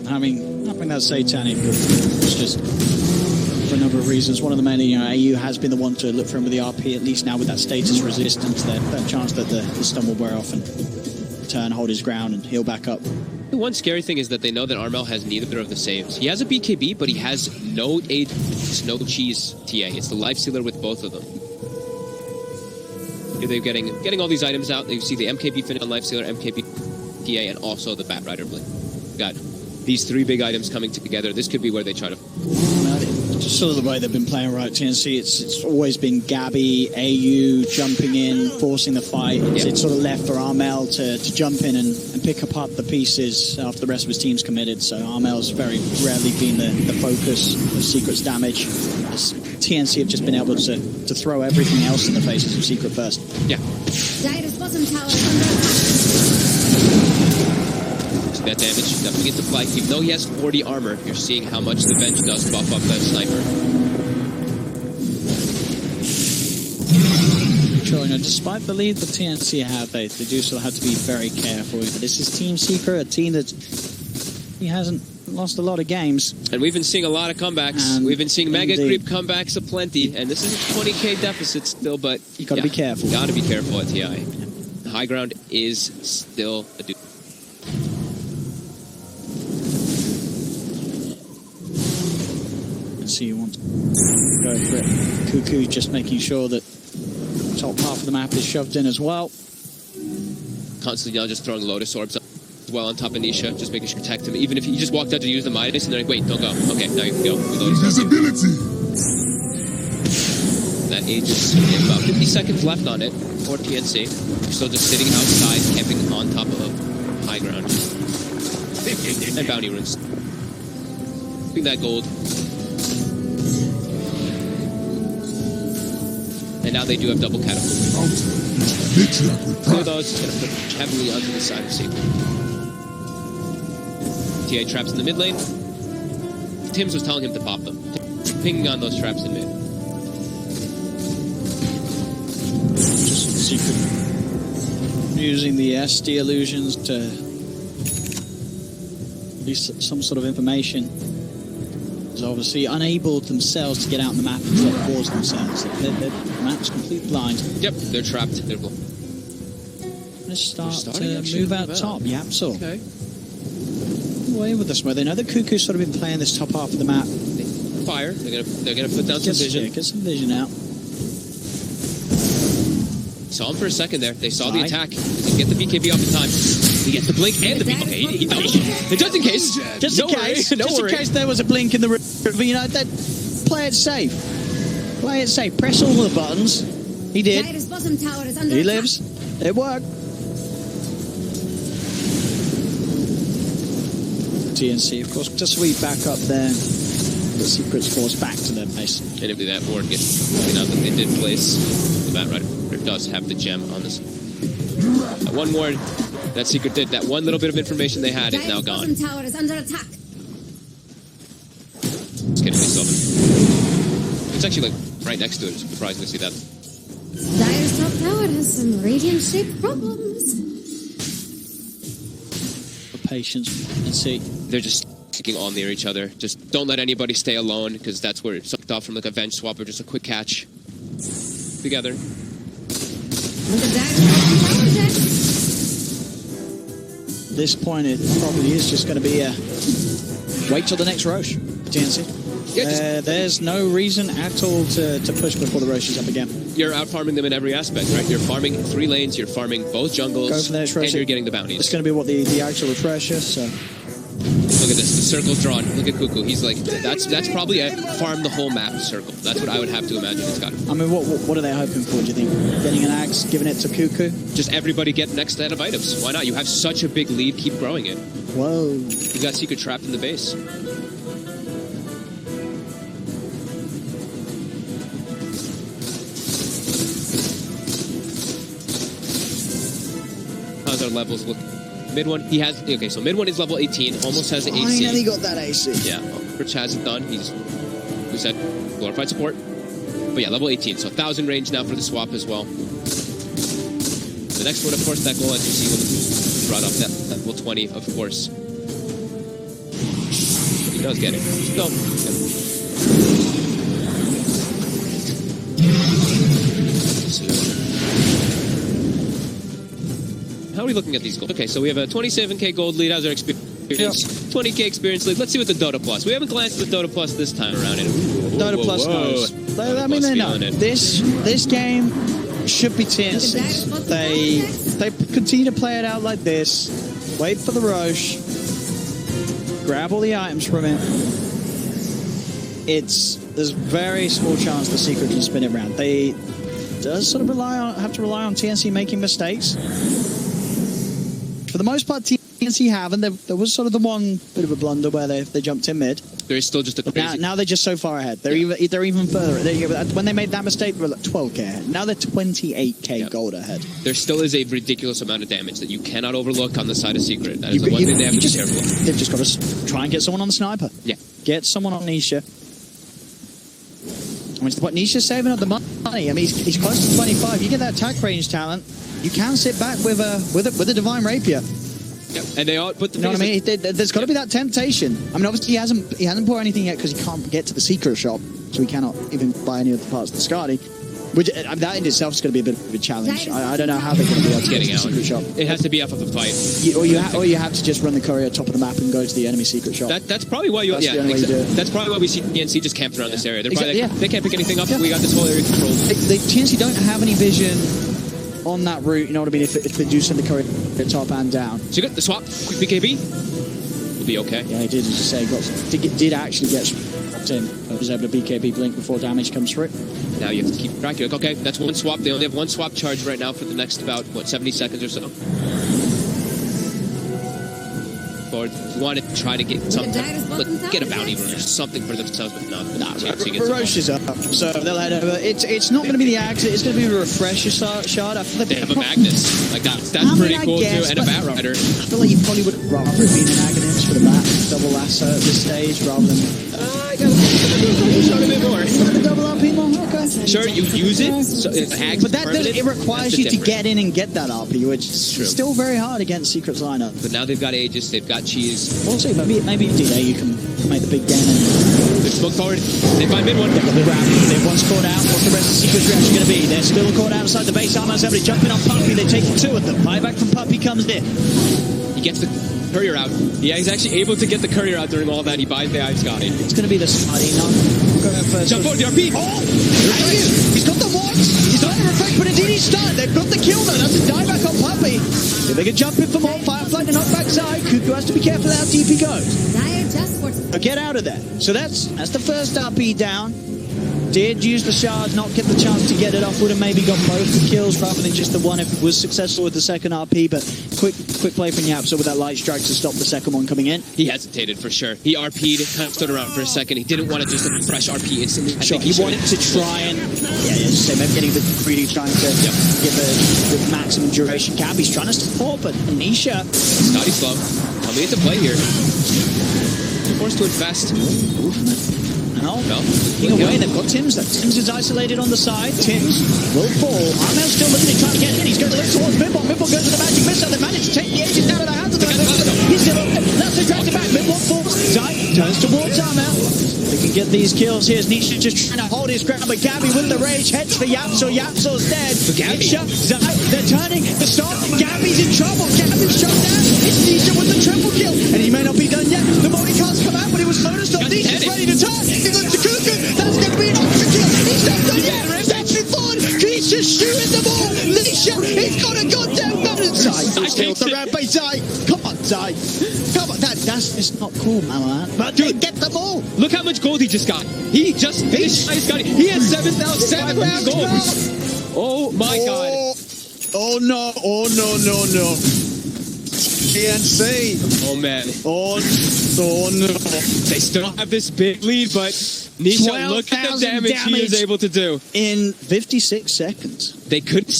B: Having that Satanic was just for a number of reasons. One of the main, AU has been the one to look for him with the RP, at least now with that status resistance, that chance that the stun will wear off and turn, hold his ground and heal back up.
A: The one scary thing is that they know that Armel has neither of the saves. He has a BKB, but he has no aid, no cheese TA. It's the life sealer with both of them. They're getting all these items out. You see the MKB finish on life sealer, MKB TA, and also the Bat Rider blink. Got these three big items coming together. This could be where they try to...
B: Just sort of the way they've been playing right, TNC, it's always been Gabby, AU jumping in, forcing the fight. It's sort of left for Armel to jump in and pick apart the pieces after the rest of his team's committed. So Armel's very rarely been the focus of Secret's damage. As TNC have just been able to throw everything else in the faces of Secret first.
A: Yeah.
C: Dire's bottom tower is under attack.
A: That damage definitely gets applied. Even though he has 40 armor, you're seeing how much the bench does buff up that sniper.
B: Sure, you know, despite the lead the TNC have, they do still have to be very careful. This is Team Secret, a team that he hasn't lost a lot of games.
A: And we've been seeing a lot of comebacks. We've been seeing mega creep comebacks aplenty, and this is a 20k deficit still, but
B: you got to be careful.
A: Got to be careful at TI. The high ground is still a dude.
B: See you want to go for it. Cuckoo just making sure that the top half of the map is shoved in as well.
A: Constantly now just throwing Lotus Orbs as well on top of Nisha, just making sure to protect him. Even if he just walked out to use the Midas and they're like, wait, don't go. Okay, now you can go.
D: Invisibility!
A: That age is about 50 seconds left on it for TNC. They're still just sitting outside, camping on top of high ground. And bounty runes. Keeping that gold. And now they do have double catapult. Clear those, it's going to push heavily onto the side of safety. TA traps in the mid lane. Tim's was telling him to pop them. Pinging on those traps in mid.
B: Just Secret using the SD illusions to release some sort of information. Obviously unable themselves to get out on the map and drop cores themselves. The map's completely blind.
A: Yep, they're trapped. They're
B: Let's start to move out top. Yapsor.
A: Okay.
B: Away with this way. They know that Cuckoo's sort of been playing this top half of the map.
A: Fire. They're gonna put down some vision.
B: Yeah, get some vision out.
A: Saw him for a second there. They saw the attack. They get the BKB off in time. He gets the blink and the BKB. Okay, he just in case.
B: Just in case there was a blink in the room. You know, play it safe. Play it safe. Press all the buttons. He did.
C: Dire's bottom tower is under
B: He
C: attack.
B: lives. It worked. TNC, of course, to sweep back up there. The Secret's forced back to their base.
A: And if that ward gets broken out that they did place, the Bat Rider does have the gem on this. One ward that Secret did, that one little bit of information they had is now gone.
C: Dire's bottom tower is under attack.
A: It's getting myself. It's actually like right next to it. I'm surprised to see that.
C: Dire's top tower has some radiant-shaped problems.
B: For patience, let's see.
A: They're just sticking all near each other. Just don't let anybody stay alone, because that's where it's sucked off from like a venge swap or just a quick catch. Together.
C: Look at Dire's bottom tower, Jack.
B: At this point, it probably is just going to be a wait till the next Roche, TNC.
A: Yeah,
B: there's no reason at all to push before the Roche is up again.
A: You're out farming them in every aspect, right? You're farming 3 lanes, you're farming both jungles,
B: Go for the next
A: and
B: Roche.
A: you're getting the bounties.
B: It's going to be what the actual refresher, so...
A: Look at this, the circle's drawn. Look at Cuckoo. He's like, that's probably a farm the whole map circle. That's what I would have to imagine it's got.
B: I mean, what are they hoping for, do you think? Getting an axe, giving it to Cuckoo?
A: Just everybody get next set of items. Why not? You have such a big lead, keep growing it.
B: Whoa.
A: You got Secret trapped in the base. How's our levels look? Mid one, he has, okay, so mid one is level 18, almost has AC.
B: Finally got that AC.
A: Yeah, Rich has it done. He's, we said, glorified support. But yeah, level 18, so 1,000 range now for the swap as well. The next one, of course, that goal, as you see, will brought up that level 20, of course. He does get it. No. how are we looking at these gold? Okay, so we have a 27k gold lead. How's our experience? 20k experience lead. Let's see what the Dota Plus. We haven't glanced at the Dota Plus this time around.
B: Dota Plus knows. I mean, they know. This game should be TNC. They continue to play it out like this. Wait for the Roche. Grab all the items from it. There's very small chance the Secret can spin it around. They does sort of have to rely on TNC making mistakes. For the most part, TNC haven't. There was sort of the one bit of a blunder where they jumped in mid.
A: There is still just a crazy...
B: Now they're just so far ahead. They're even further. When they made that mistake, they were like 12k ahead. Now they're 28k gold ahead.
A: There still is a ridiculous amount of damage that you cannot overlook on the side of Secret. That is the one thing they have to be careful of.
B: They've just got to try and get someone on the sniper.
A: Yeah.
B: Get someone on Nisha. I mean, what Nisha's saving up the money. I mean, he's close to 25. You get that attack range talent, you can sit back with a Divine Rapier.
A: Yeah, and they all. But the
B: you know what I mean? There's got to be that temptation. I mean, obviously he hasn't bought anything yet because he can't get to the Secret shop, so he cannot even buy any of the parts of the Skadi. Which that in itself is going to be a bit of a challenge. I don't know how they're going to be able to get to the Secret shop.
A: It has to be off of a fight.
B: Or you have to just run the courier top of the map and go to the enemy Secret shop.
A: That's probably why you. That's probably why we see TNC just camped around this area. They're probably they can't pick anything up. We got this whole area controlled.
B: The TNC don't have any vision on that route. You know what I mean? If they do send the courier top and down.
A: So you got the swap. Quick BKB. Will be okay.
B: Yeah, he did. As you say, did actually get swapped in. I was able to BKB blink before damage comes through.
A: Now you have to keep track. Okay, that's one swap. They only have one swap charge right now for the next about 70 seconds or so. Or want to try to get something, get a bounty run or something for themselves, but not.
B: Roche is up, so they'll head over. It's not going to be the axe. It's going to be a refresher shard.
A: They have a Magnus. Like that's pretty cool too, and a Bat Rider.
B: I feel like you probably would rather it being an Aghanim for the Bat double lasso at this stage rather than.
A: I got a bit more.
B: The double RP more. Okay.
A: Sure, you use it, so
B: but it requires you to get in and get that RP, which is still very hard against Secret's lineup.
A: But now they've got Aegis, they've got Cheese.
B: Also, maybe D-Day you can make the big den.
A: They smoke forward. They find mid one.
B: One's caught out. What's the rest of Secret's reaction going to be? They're still caught outside the base. Almost everybody jumping on Puppy. They take two of them. Buyback from Puppy comes in.
A: He gets the courier out. Yeah, he's actually able to get the courier out during all that. He buys the Ice Scotty.
B: It's going to be the Scotty.
A: Jump forward, the RP.
B: Oh! He's got the watch. He's not a reflect, but indeed he's stunned. They've got the kill though. That's a dieback on Puppy. If they can jump in for more, Firefly to knock back side. Cuckoo has to be careful how deep he goes. Get out of there. So that's the first RP down. Did use the shard, not get the chance to get it off. Would have maybe got both the kills rather than just the one if it was successful with the second RP. But quick play from Yapso with that light strike to stop the second one coming in.
A: He hesitated for sure. He RP'd, kind of stood around for a second. He didn't want to just fresh RP instantly.
B: Sure, he wanted to try and maybe getting the greedy, trying to get the maximum duration cap. He's trying to support, but Nisha.
A: Scotty slow. Coming into play here. Forced to invest.
B: No. Away. They've got Tims. Tims is isolated on the side. Tims will fall. Armel's still looking to try to get in. He's going to look towards Midball. Midball goes to the magic missile. They managed to take the Aegis out of the hands of the He's still up there. That's the dragged it back. Midball falls. Zai turns towards Armel. They can get these kills. Here's Nisha just trying to hold his ground, but Gabby with the rage heads for Yapso. Yapso's dead. Nisha, Zai, they're turning. The start. Gabby's in trouble. Gabby's shot down. It's Nisha with the triple kill. And he may not be done yet. The Molly can't come out, but it was Lotus on. Nisha's ready to turn. He looks to Cuckoo. That's going to be an extra kill. He's not done yet. That's been fun. He's just shooting the ball. Nisha, he's got a goddamn balance. Zai kills the rampage. Zai. Come on, Zai. Come on. That's it's not cool, man. But dude, get them all.
A: Look how much gold he just got. He just finished. He had 7,000 gold. Oh my god.
B: Oh no. TNC.
A: Oh man.
B: Oh no.
A: They still have this big lead, but Nisha, look at the damage he is able to do.
B: In 56 seconds.
A: They couldn't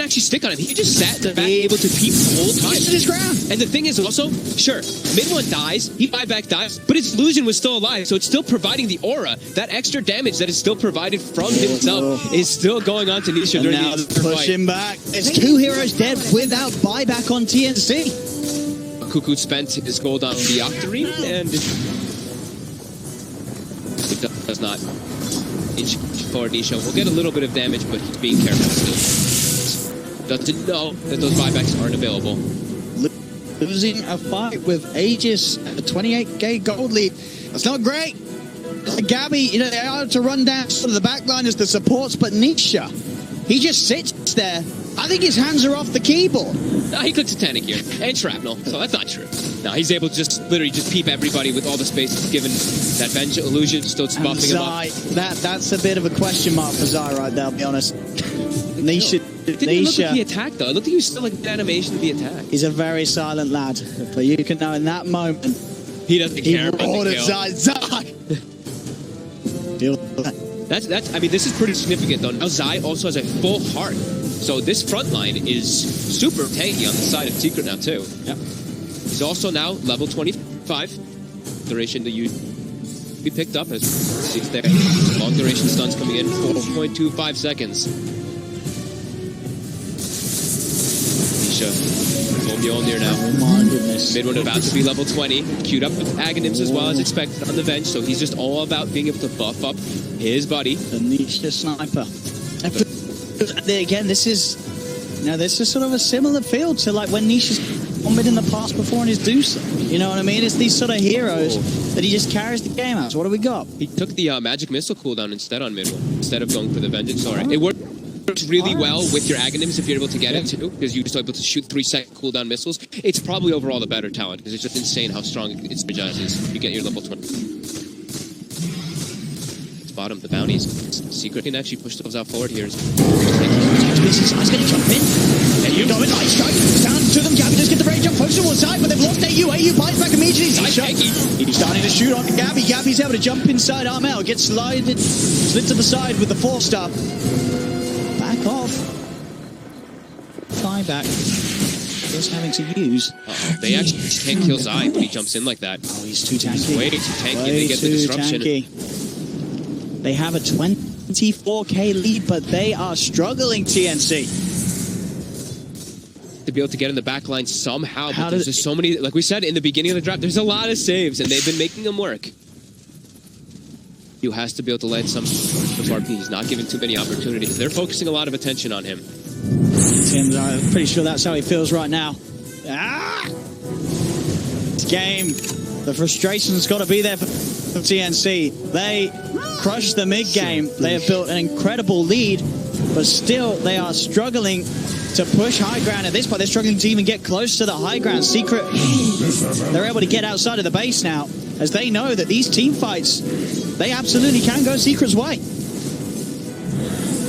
A: actually stick on him. He just sat in the back, able to peep the whole time.
B: His ground.
A: And the thing is also, sure, mid one dies, he buyback dies, but his illusion was still alive, so it's still providing the aura. That extra damage that is still provided from himself is still going on to Nisha during
B: the push
A: fight.
B: Him back. There's two heroes dead without buyback on TNC.
A: Cuckoo spent his gold on the Octarine, and it does not inch forward Nisha. We'll get a little bit of damage, but he's being careful still. doesn't know that those buybacks aren't available.
B: Losing a fight with Aegis, a 28k gold lead. That's not great. Gabby, you know, they are to run down sort of the back line as the supports, but Nisha, he just sits there. I think his hands are off the keyboard.
A: No, he clicks Titanic here, and Shrapnel, so that's not true. No, he's able to just literally just peep everybody with all the space given that Venge illusion, still just buffing him up.
B: That's a bit of a question mark for Zai right there, I'll be honest. Nisha.
A: It didn't look like he attacked, though. It looked like he was still like the animation of the attack.
B: He's a very silent lad, but you can know in that moment,
A: he doesn't care about the kill.
B: Zai.
A: That's. I mean, this is pretty significant, though. Now Zai also has a full heart. So this front line is super tanky on the side of Secret now, too.
B: Yep.
A: He's also now level 25. Duration to use be picked up as sees there. Long duration stuns coming in, 4.25 seconds. Nisha, full Mjolnir now.
B: Oh my goodness.
A: Mid one about to be level 20. Queued up with Aghanims as well as expected on the bench, so he's just all about being able to buff up his buddy.
B: The Nisha sniper. Again, this is sort of a similar feel to like when Nisha's combat in the past before in his Deuce. You know what I mean? It's these sort of heroes that he just carries the game out. So what do we got?
A: He took the magic missile cooldown instead on mid one, instead of going for the vengeance. All right, it works really well with your Aghanims if you're able to get it too, because you're just able to shoot 3-second cooldown missiles. It's probably overall the better talent because it's just insane how strong its synergize is if you get your level 20. Bottom, the bounties. Secret can actually push themselves out forward here.
B: He's going to jump in. There you go, a nice strike. Down to them. Gabby does get the break jump close towards side, but they've lost AU. AU bites back immediately. He's starting to shoot on Gabby. Gabby's able to jump inside Armel. Gets slid to the side with the 4-star. Back off. Fly back. Just having to use.
A: They actually can't kill Zai when he jumps in like that.
B: Oh, he's too tanky.
A: He's way too tanky. They get the disruption.
B: Tanky. They have a 24k lead, but they are struggling, TNC.
A: To be able to get in the back line somehow, but there's just so many, like we said in the beginning of the draft, there's a lot of saves, and they've been making them work. You has to be able to land some RP. He's not giving too many opportunities. They're focusing a lot of attention on him.
B: Tim's, I'm pretty sure that's how he feels right now. This game, the frustration's got to be there for TNC. They crushed the mid game. They have built an incredible lead, but still they are struggling to push high ground. At this point, they're struggling to even get close to the high ground. Secret, they're able to get outside of the base now, as they know that these team fights, they absolutely can go Secret's way.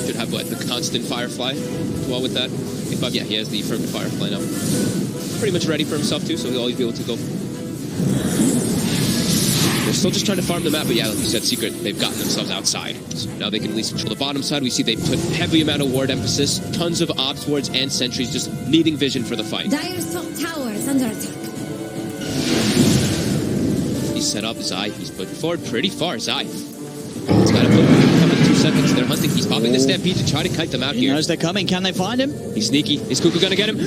A: Should have like the constant Firefly as well with that. Yeah, he has the affirmative Firefly now. Pretty much ready for himself too, so he'll always be able to go. They're still just trying to farm the map, but yeah, like you said, Secret, they've gotten themselves outside. So now they can at least control the bottom side. We see they put heavy amount of ward emphasis, tons of ops wards and sentries, just needing vision for the fight.
C: Dire's top tower is under attack.
A: He's set up Zai. He's put forward pretty far. Zai. He's got to put him in 2 seconds. They're hunting. He's popping the Stampede to try to kite them out here.
B: He knows they're coming. Can they find him?
A: He's sneaky. Is Cuckoo going to get him?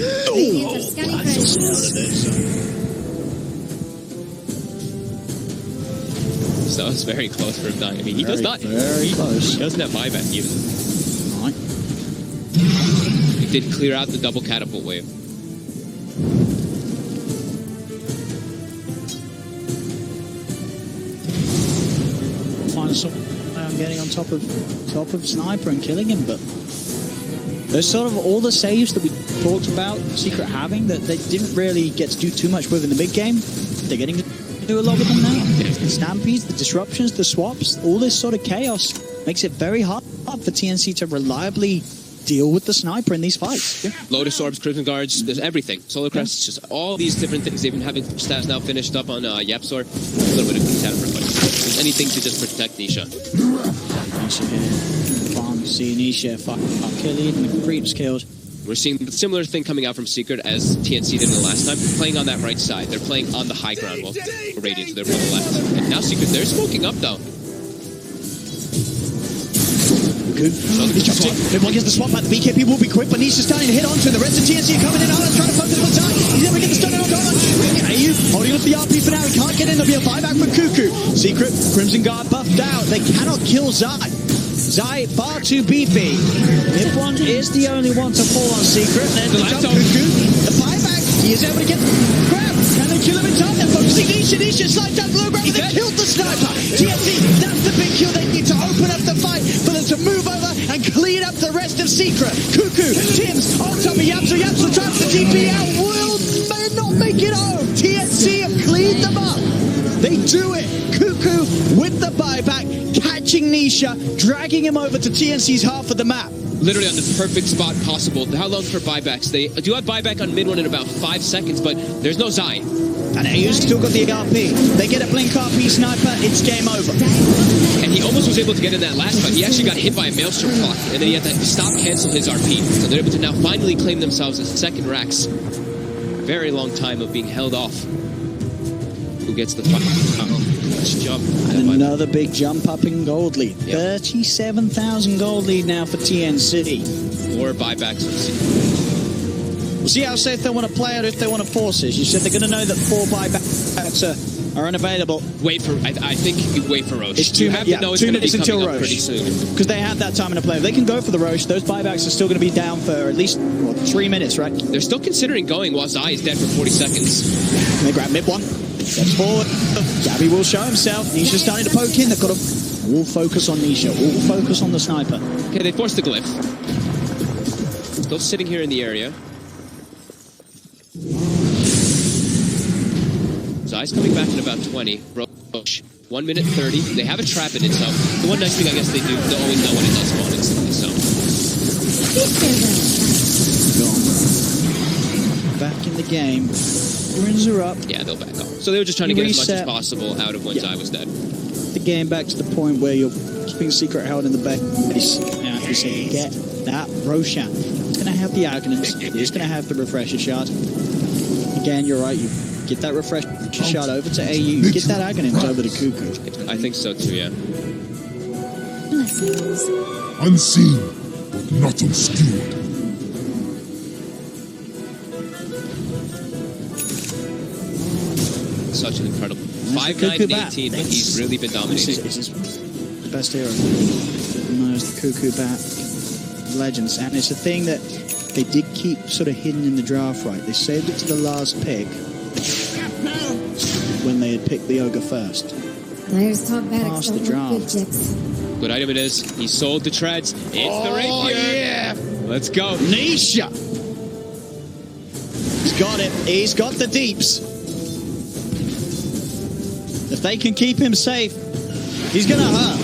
A: So it's very close for him dying. I mean, he does not.
B: Very close.
A: He doesn't have buyback either.
B: Right.
A: He did clear out the double catapult wave.
B: Find some getting on top of Sniper and killing him, but there's sort of all the saves that we talked about Secret having that they didn't really get to do too much with in the mid game. They're getting to do a lot with them now. The stampedes, the disruptions, the swaps, all this sort of chaos makes it very hard for TNC to reliably deal with the Sniper in these fights. Yeah.
A: Lotus Orbs, Crimson Guards, there's everything. Solar Crests, just all these different things. They've been having stats now finished up on Yapsor. A little bit of King for everybody. There's anything to just protect Nisha.
B: Nisha here. Farm, see Nisha, fuck killing, and the creeps killed.
A: We're seeing a similar thing coming out from Secret as TNC did the last time, playing on that right side. They're playing on the high ground while Radiant to their left. And now Secret, they're smoking up though.
B: He jumps in. Everyone gets the swap back. The BKB will be quick, but Nisha's starting to hit onto the rest of TNC are coming in. Alan's trying to focus one side. He's never getting the stun on Alan. AU holding up the RP for now. He can't get in. There'll be a buyback for Cuckoo. Secret, Crimson Guard buffed out. They cannot kill Zai. Zai, far too beefy. If one is the only one to fall on Secret, then the jump Cuckoo, the buyback, he is able to get grab. Can they kill him in time? They're focusing Nisha slides down low grab, and they killed the sniper. TNC, that's the big kill. They need to open up the fight for them to move over and clean up the rest of Secret. Cuckoo, Tim's on top of Yapsu traps the TP out. May not make it home. TNC have cleaned them up. They do it. Cuckoo with the buyback, catching Nisha, dragging him over to TNC's half of the map.
A: Literally on the perfect spot possible. How long for buybacks? They do have buyback on mid one in about 5 seconds, but there's no Zai.
B: And AU's still got the RP. They get a blink RP sniper, it's game over.
A: And he almost was able to get in that last fight. He actually got hit by a maelstrom clock, and then he had to stop cancel his RP. So they're able to now finally claim themselves as second racks. Very long time of being held off. Who gets the fight? Let's jump.
B: And another big jump up in gold lead. Yep. 37,000 gold lead now for TNC.
A: More buybacks.
B: We'll see how safe they want to play it, if they want to force it. You said they're going to know that 4 buybacks are unavailable.
A: Wait for, I think you wait for Roche.
B: It's 2 minutes, yeah,
A: know it's
B: 2 minutes until Roche.
A: Pretty soon.
B: Because they have that time in a play. If they can go for the Roche, those buybacks are still going to be down for at least 3 minutes, right?
A: They're still considering going while Zai is dead for 40 seconds.
B: They grab mid one. Steps forward. Gabby will show himself. Nisha's starting to poke in. They've got to all focus on Nisha. All focus on the sniper.
A: Okay, they forced the glyph. Still sitting here in the area. Zai's coming back in about 20. Roche, 1 minute 30. They have a trap in it, so the one nice thing I guess they do, they'll always know when it does spawn instantly, so.
B: Back in the game. Ruins are up.
A: Yeah, they'll back off. So they were just trying to get as much as possible out of when Zai was dead.
B: The game back to the point where you're keeping Secret held in the base. Now, if you say, get that Roshan. It's going to have the Aghanim's. It's going to have the Refresher Shard. Again, you're right. You get that Refresher Shard over to AU. You get that Aghanim's over to Cuckoo.
A: I think so too, yeah.
D: Unseen, but not obscured.
A: Such an incredible 5'9" and 18, but he's really been dominating.
B: This is the best hero. Knows the Cuckoo back. Legends. And it's a thing that they did keep sort of hidden in the draft, right? They saved it to the last pick when they had picked the Ogre first.
C: Players talk bad
B: the draft.
A: Good item it is. He sold the treads. It's the rapier.
B: Yeah.
A: Let's go.
B: Nisha. He's got it. He's got the deeps. If they can keep him safe, he's going to hurt.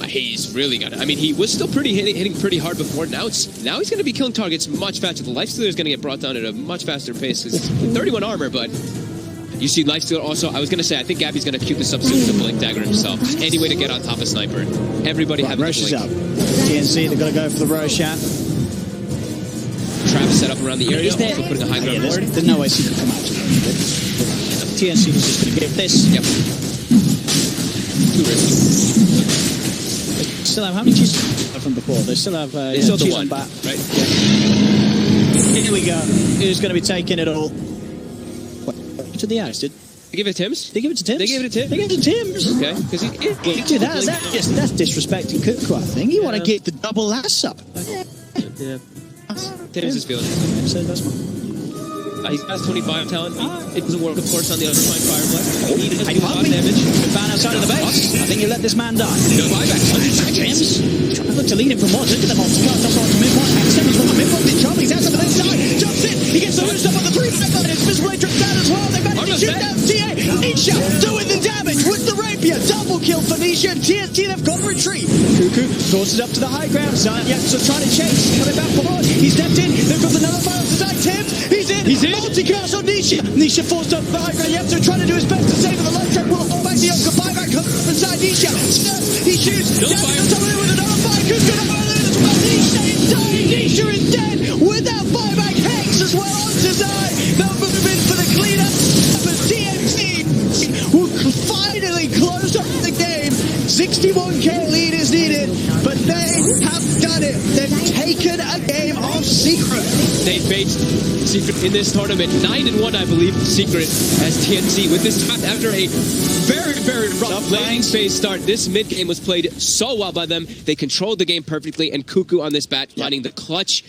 A: He's really got it. I mean, he was still hitting pretty hard before. Now he's going to be killing targets much faster. The Lifestealer is going to get brought down at a much faster pace. It's 31 armor, but you see Lifestealer also. I was going to say, I think Gabby's going to queue this up soon with the Blink Dagger himself. Just any way to get on top of Sniper. Everybody having
B: Roche is up. TNC, they've got to go for the Roshan.
A: Trap set up around the area, also putting a high ground forward.
B: There's no way she can come out to it. TNC is just going to get this.
A: Yep. Too risky.
B: They still have, how many cheese from before? They still have
A: they still
B: cheese
A: one,
B: on bat.
A: Right?
B: Yeah. Here we go. Who's going to be taking it all? What to the ice, did
A: they give it to Tim's?
B: They give it to Tim's?
A: They gave it to Tim's?
B: They gave it to Tim's.
A: Okay. Because
B: Dude, that's disrespecting Cuckoo, I think. You want to get the double lass up.
A: Yeah. Tim's is feeling it.
B: So that's fine.
A: He has 25 talent. It doesn't work, of course, on the other fine Firefly. He does
B: Hey,
A: a lot of damage.
B: Found outside of the base. I think you let this man die.
A: No buyback.
B: James trying to look to lead him from one. Look at the monster. That's on mid one. And seconds from the mid one. He's trouble. He's out of the side. Jumps in. He gets the boost up on the 3 back line. It's visible trips down as well. They managed to shoot down TA. Nisha doing the damage with the rapier. Double kill for Nisha and TNT. They've got to retreat. Cuckoo forces up to the high ground. Zayat's trying to chase. Coming back forward. He's stepped in. They've got another fire to Zay. Tim's. He's in. Multi-cast on Nisha. Nisha forced up the high ground. Yepto trying to do his best to save the life track. Will hold back the Yoka. Buyback comes inside Nisha. He shoots. Down with another fire. Who's going to run in as well? Nisha is dying. Nisha is dead. Without buyback. Hex as well onto Zai. They'll move in for the cleanup. But TNC will finally close up the game. 61k lead is needed. But they have done it. They've taken a game off Secret.
A: They faced Secret in this tournament. 9-1, I believe, Secret as TNC with this top after a very, very rough laning phase start. This mid game was played so well by them. They controlled the game perfectly, and Cuckoo on this bat finding the clutch